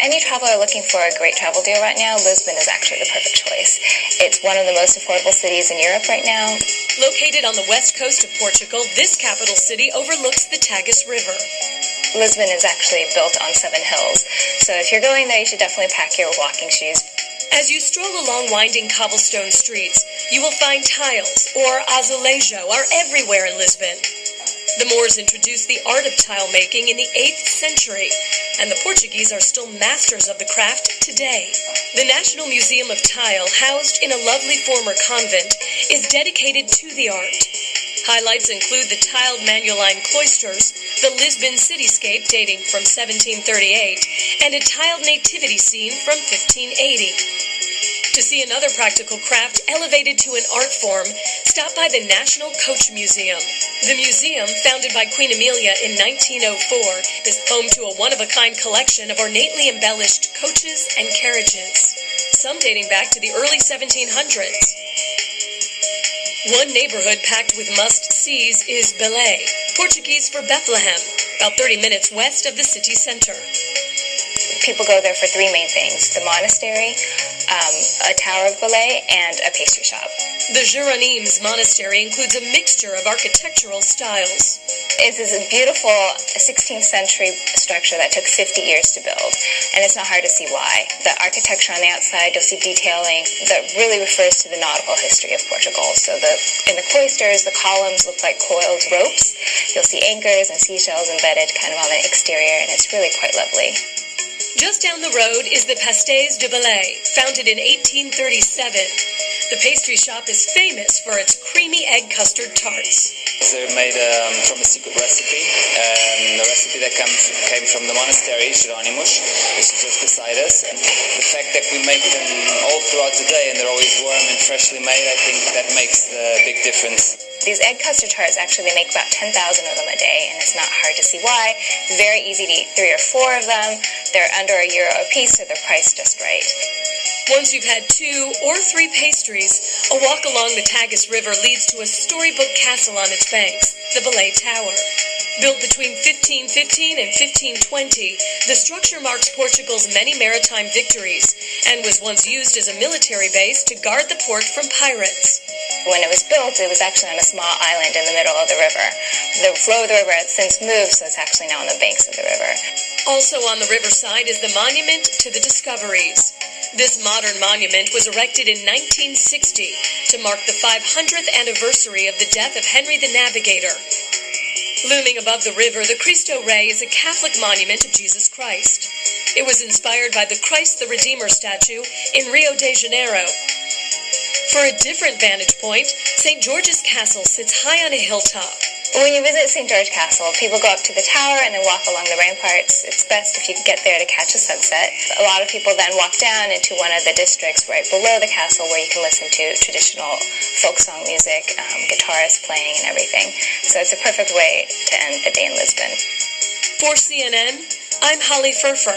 Any traveler looking for a great travel deal right now, Lisbon is actually the perfect choice. It's one of the most affordable cities in Europe right now. Located on the west coast of Portugal, this capital city overlooks the Tagus River. Lisbon is actually built on 7 hills, so if you're going there, you should definitely pack your walking shoes. As you stroll along winding cobblestone streets, you will find tiles, or azulejo, are everywhere in Lisbon. The Moors introduced the art of tile making in the 8th century, and the Portuguese are still masters of the craft today. The National Museum of Tile, housed in a lovely former convent, is dedicated to the art. Highlights include the tiled Manueline cloisters, the Lisbon cityscape dating from 1738, and a tiled nativity scene from 1580. To see another practical craft elevated to an art form, stop by the National Coach Museum. The museum, founded by Queen Amelia in 1904, is home to a one-of-a-kind collection of ornately embellished coaches and carriages, some dating back to the early 1700s. One neighborhood packed with must-sees is Belém, Portuguese for Bethlehem, about 30 minutes west of the city center. People go there for 3 main things: the monastery, a Tower of Belém, and a pastry shop. The Jeronimes Monastery includes a mixture of architectural styles. It's a beautiful 16th century structure that took 50 years to build, and it's not hard to see why. The architecture on the outside, you'll see detailing that really refers to the nautical history of Portugal. So in the cloisters, the columns look like coiled ropes. You'll see anchors and seashells embedded kind of on the exterior, and it's really quite lovely. Just down the road is the Pastéis de Belém, founded in 1837. The pastry shop is famous for its creamy egg custard tarts. They're made from a secret recipe. The recipe that came from the monastery, Jeronimus, which is just beside us. And the fact that we make them all throughout the day and they're always warm and freshly made, I think that makes the big difference. These egg custard tarts, actually, they make about 10,000 of them a day, and it's not hard to see why. It's very easy to eat 3 or 4 of them. They're under €1 a piece, so they're priced just right. Once you've had 2 or 3 pastries, a walk along the Tagus River leads to a storybook castle on its banks, the Belém Tower. Built between 1515 and 1520, the structure marks Portugal's many maritime victories and was once used as a military base to guard the port from pirates. When it was built, it was actually on a small island in the middle of the river. The flow of the river has since moved, so it's actually now on the banks of the river. Also on the riverside is the Monument to the Discoveries. This modern monument was erected in 1960 to mark the 500th anniversary of the death of Henry the Navigator. Looming above the river, the Cristo Rei is a Catholic monument of Jesus Christ. It was inspired by the Christ the Redeemer statue in Rio de Janeiro. For a different vantage point, St. George's Castle sits high on a hilltop. When you visit St. George Castle, people go up to the tower and then walk along the ramparts. It's best if you can get there to catch a sunset. A lot of people then walk down into one of the districts right below the castle where you can listen to traditional folk song music, guitarists playing and everything. So it's a perfect way to end the day in Lisbon. For CNN, I'm Firfer.